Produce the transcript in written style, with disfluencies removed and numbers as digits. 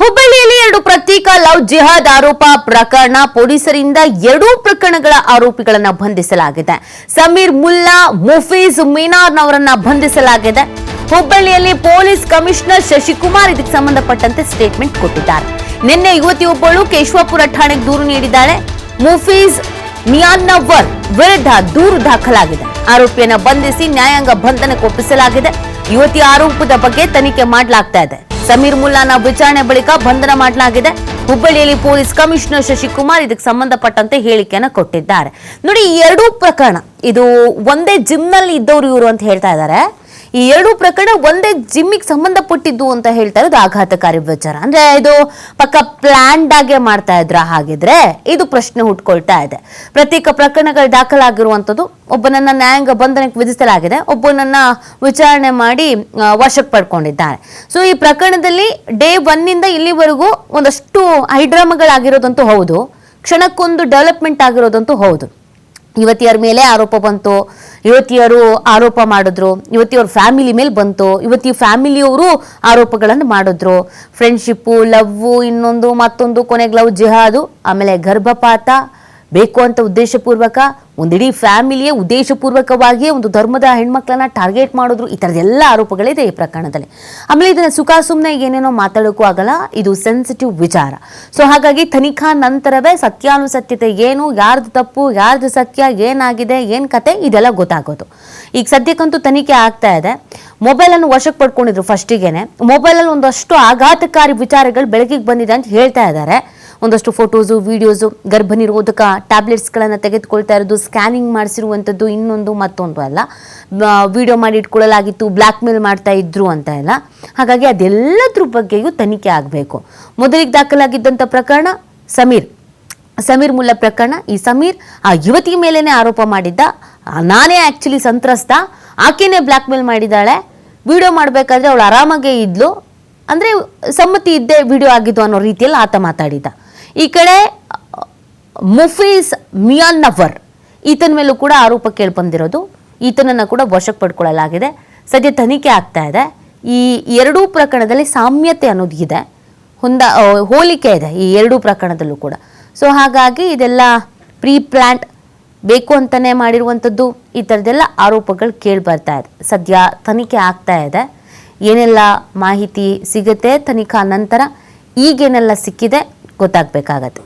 ಹುಬ್ಬಳ್ಳಿಯಲ್ಲಿ 2 ಪ್ರತ್ಯೇಕ ಲವ್ ಜಿಹಾದ್ ಆರೋಪ ಪ್ರಕರಣ ಪೊಲೀಸರಿಂದ 2 ಪ್ರಕರಣಗಳ ಆರೋಪಿಗಳನ್ನು ಬಂಧಿಸಲಾಗಿದೆ. ಸಮೀರ್ ಮುಲ್ಲಾ, ಮುಫೀಜ್ ಮೀನಾರ್ನವರನ್ನ ಬಂಧಿಸಲಾಗಿದೆ. ಹುಬ್ಬಳ್ಳಿಯಲ್ಲಿ ಪೊಲೀಸ್ ಕಮಿಷನರ್ ಶಶಿಕುಮಾರ್ ಇದಕ್ಕೆ ಸಂಬಂಧಪಟ್ಟಂತೆ ಸ್ಟೇಟ್ಮೆಂಟ್ ಕೊಟ್ಟಿದ್ದಾರೆ. ನಿನ್ನೆ ಯುವತಿಯೊಬ್ಬಳು ಕೇಶವಾಪುರ ಠಾಣೆಗೆ ದೂರು ನೀಡಿದ್ದಾಳೆ. ಮುಫೀಜ್ ಮಿಯಾನ್ನವರ್ ವಿರುದ್ಧ ದೂರು ದಾಖಲಾಗಿದೆ. ಆರೋಪಿಯನ್ನು ಬಂಧಿಸಿ ನ್ಯಾಯಾಂಗ ಬಂಧನಕ್ಕೆ ಒಪ್ಪಿಸಲಾಗಿದೆ. ಯುವತಿ ಆರೋಪದ ಬಗ್ಗೆ ತನಿಖೆ ಮಾಡಲಾಗ್ತಾ ಇದೆ. ಸಮೀರ್ ಮುಲ್ಲಾನ ವಿಚಾರಣೆ ಬಳಿಕ ಬಂಧನ ಮಾಡಲಾಗಿದೆ. ಹುಬ್ಬಳ್ಳಿಯಲ್ಲಿ ಪೊಲೀಸ್ ಕಮಿಷನರ್ ಶಶಿಕುಮಾರ್ ಇದಕ್ಕೆ ಸಂಬಂಧಪಟ್ಟಂತೆ ಹೇಳಿಕೆಯನ್ನು ಕೊಟ್ಟಿದ್ದಾರೆ. ನೋಡಿ, ಈ 2 ಪ್ರಕರಣ ಇದು ಒಂದೇ ಜಿಮ್ನಲ್ಲಿ ಇದ್ದವರು ಇವರು ಅಂತ ಹೇಳ್ತಾ ಇದ್ದಾರೆ. ಈ 2 ಪ್ರಕರಣ ಒಂದೇ ಜಿಮ್ಮಿಗೆ ಸಂಬಂಧಪಟ್ಟಿದ್ದು ಅಂತ ಹೇಳ್ತಾ ಇರೋದು ಆಘಾತಕಾರಿ ವಿಚಾರ. ಅಂದ್ರೆ ಇದು ಪಕ್ಕ ಪ್ಲಾನ್ಡ್ ಆಗೇ ಮಾಡ್ತಾ ಇದ್ರ ಹಾಗಿದ್ರೆ ಇದು ಪ್ರಶ್ನೆ ಹುಟ್ಕೊಳ್ತಾ ಇದೆ. ಪ್ರತ್ಯೇಕ ಪ್ರಕರಣಗಳು ದಾಖಲಾಗಿರುವಂತದ್ದು, ಒಬ್ಬನನ್ನ ನ್ಯಾಯಾಂಗ ಬಂಧನಕ್ಕೆ ವಿಧಿಸಲಾಗಿದೆ, ಒಬ್ಬನನ್ನ ವಿಚಾರಣೆ ಮಾಡಿ ವಶಕ್ಕೆ ಪಡ್ಕೊಂಡಿದ್ದಾರೆ. ಸೊ ಈ ಪ್ರಕರಣದಲ್ಲಿ ಡೇ 1 ಇಂದ ಇಲ್ಲಿವರೆಗೂ ಒಂದಷ್ಟು ಹೈಡ್ರಾಮಾಗಳಾಗಿರೋದಂತೂ ಹೌದು, ಕ್ಷಣಕ್ಕೊಂದು ಡೆವಲಪ್ಮೆಂಟ್ ಆಗಿರೋದಂತೂ ಹೌದು. ಯುವತಿಯರ ಮೇಲೆ ಆರೋಪ ಬಂತು, ಯುವತಿಯರು ಆರೋಪ ಮಾಡಿದ್ರು, ಯುವತಿಯವ್ರ ಫ್ಯಾಮಿಲಿ ಮೇಲೆ ಬಂತು, ಯುವತಿ ಫ್ಯಾಮಿಲಿಯವರು ಆರೋಪಗಳನ್ನು ಮಾಡಿದ್ರು. ಫ್ರೆಂಡ್ಶಿಪ್ಪು, ಲವ್ವು, ಇನ್ನೊಂದು ಮತ್ತೊಂದು, ಕೊನೆಗೆ ಲವ್ ಜಿಹಾದು, ಆಮೇಲೆ ಗರ್ಭಪಾತ ಬೇಕು ಅಂತ ಉದ್ದೇಶಪೂರ್ವಕ, ಒಂದಿಡೀ ಫ್ಯಾಮಿಲಿಯೇ ಉದ್ದೇಶಪೂರ್ವಕವಾಗಿಯೇ ಒಂದು ಧರ್ಮದ ಹೆಣ್ಮಕ್ಳನ್ನ ಟಾರ್ಗೆಟ್ ಮಾಡಿದ್ರು. ಈ ಥರದ್ದೆಲ್ಲ ಆರೋಪಗಳಿದೆ ಈ ಪ್ರಕರಣದಲ್ಲಿ. ಆಮೇಲೆ ಇದನ್ನ ಸುಮ್ಮನೆ ಏನೇನೋ ಮಾತಾಡೋಕ್ಕೂ ಆಗಲ್ಲ, ಇದು ಸೆನ್ಸಿಟಿವ್ ವಿಚಾರ. ಸೊ ಹಾಗಾಗಿ ತನಿಖಾ ನಂತರವೇ ಸತ್ಯಾನುಸತ್ಯತೆ ಏನು, ಯಾರ್ದು ತಪ್ಪು, ಯಾರ್ದು ಸತ್ಯ, ಏನಾಗಿದೆ, ಏನು ಕತೆ, ಇದೆಲ್ಲ ಗೊತ್ತಾಗೋದು. ಈಗ ಸದ್ಯಕ್ಕಂತೂ ತನಿಖೆ ಆಗ್ತಾ ಇದೆ. ಮೊಬೈಲನ್ನು ವಶಕ್ಕೆ ಪಡ್ಕೊಂಡಿದ್ರು. ಫಸ್ಟಿಗೆನೆ ಮೊಬೈಲಲ್ಲಿ ಒಂದಷ್ಟು ಆಘಾತಕಾರಿ ವಿಚಾರಗಳು ಬೆಳಕಿಗೆ ಬಂದಿದೆ ಅಂತ ಹೇಳ್ತಾ ಇದ್ದಾರೆ. ಒಂದಷ್ಟು ಫೋಟೋಸು, ವಿಡಿಯೋಸು, ಗರ್ಭ ನಿರೋಧಕ ಟ್ಯಾಬ್ಲೆಟ್ಸ್ಗಳನ್ನು ತೆಗೆದುಕೊಳ್ತಾ ಇರೋದು, ಸ್ಕ್ಯಾನಿಂಗ್ ಮಾಡಿಸಿರುವಂಥದ್ದು, ಇನ್ನೊಂದು ಮತ್ತೊಂದು ಎಲ್ಲ ವಿಡಿಯೋ ಮಾಡಿ ಇಟ್ಕೊಳ್ಳಲಾಗಿತ್ತು, ಬ್ಲ್ಯಾಕ್ ಮೇಲ್ ಮಾಡ್ತಾ ಇದ್ರು ಅಂತ ಎಲ್ಲ. ಹಾಗಾಗಿ ಅದೆಲ್ಲದ್ರ ಬಗ್ಗೆಯೂ ತನಿಖೆ ಆಗಬೇಕು. ಮೊದಲಿಗೆ ದಾಖಲಾಗಿದ್ದಂಥ ಪ್ರಕರಣ ಸಮೀರ್ ಮುಲ್ಲಾ ಪ್ರಕರಣ. ಈ ಸಮೀರ್ ಆ ಯುವತಿ ಮೇಲೇನೆ ಆರೋಪ ಮಾಡಿದ್ದ, ನಾನೇ ಆ್ಯಕ್ಚುಲಿ ಸಂತ್ರಸ್ತ, ಆಕೆನೇ ಬ್ಲ್ಯಾಕ್ ಮೇಲ್ ಮಾಡಿದ್ದಾಳೆ, ವಿಡಿಯೋ ಮಾಡಬೇಕಾದ್ರೆ ಅವಳು ಆರಾಮಾಗೇ ಇದ್ಲು, ಅಂದರೆ ಸಮ್ಮತಿ ಇದ್ದೇ ವಿಡಿಯೋ ಆಗಿದ್ದು ಅನ್ನೋ ರೀತಿಯಲ್ಲಿ ಆತ ಮಾತಾಡಿದ್ದ. ಈ ಕಡೆ ಮುಫೀಜ್ ಮಿಯಾನ್ನವರ್, ಈತನ ಮೇಲೂ ಕೂಡ ಆರೋಪ ಕೇಳಿಬಂದಿರೋದು. ಈತನನ್ನು ಕೂಡ ವಶಕ್ಕೆ ಪಡ್ಕೊಳ್ಳಲಾಗಿದೆ. ಸದ್ಯ ತನಿಖೆ ಆಗ್ತಾ ಇದೆ. ಈ 2 ಪ್ರಕರಣದಲ್ಲಿ ಸಾಮ್ಯತೆ ಅನ್ನೋದು ಇದೆ, ಹೋಲಿಕೆ ಇದೆ ಈ 2 ಪ್ರಕರಣದಲ್ಲೂ ಕೂಡ. ಸೊ ಹಾಗಾಗಿ ಇದೆಲ್ಲ ಪ್ರೀ ಪ್ಲ್ಯಾಂಟ್, ಬೇಕು ಅಂತಲೇ ಮಾಡಿರುವಂಥದ್ದು, ಈ ಥರದ್ದೆಲ್ಲ ಆರೋಪಗಳು ಕೇಳಿ ಬರ್ತಾ ಇದೆ. ಸದ್ಯ ತನಿಖೆ ಆಗ್ತಾ ಇದೆ. ಏನೆಲ್ಲ ಮಾಹಿತಿ ಸಿಗುತ್ತೆ ತನಿಖಾ ನಂತರ, ಈಗೇನೆಲ್ಲ ಸಿಕ್ಕಿದೆ ಗೊತ್ತಾಗಬೇಕಾಗತ್ತೆ.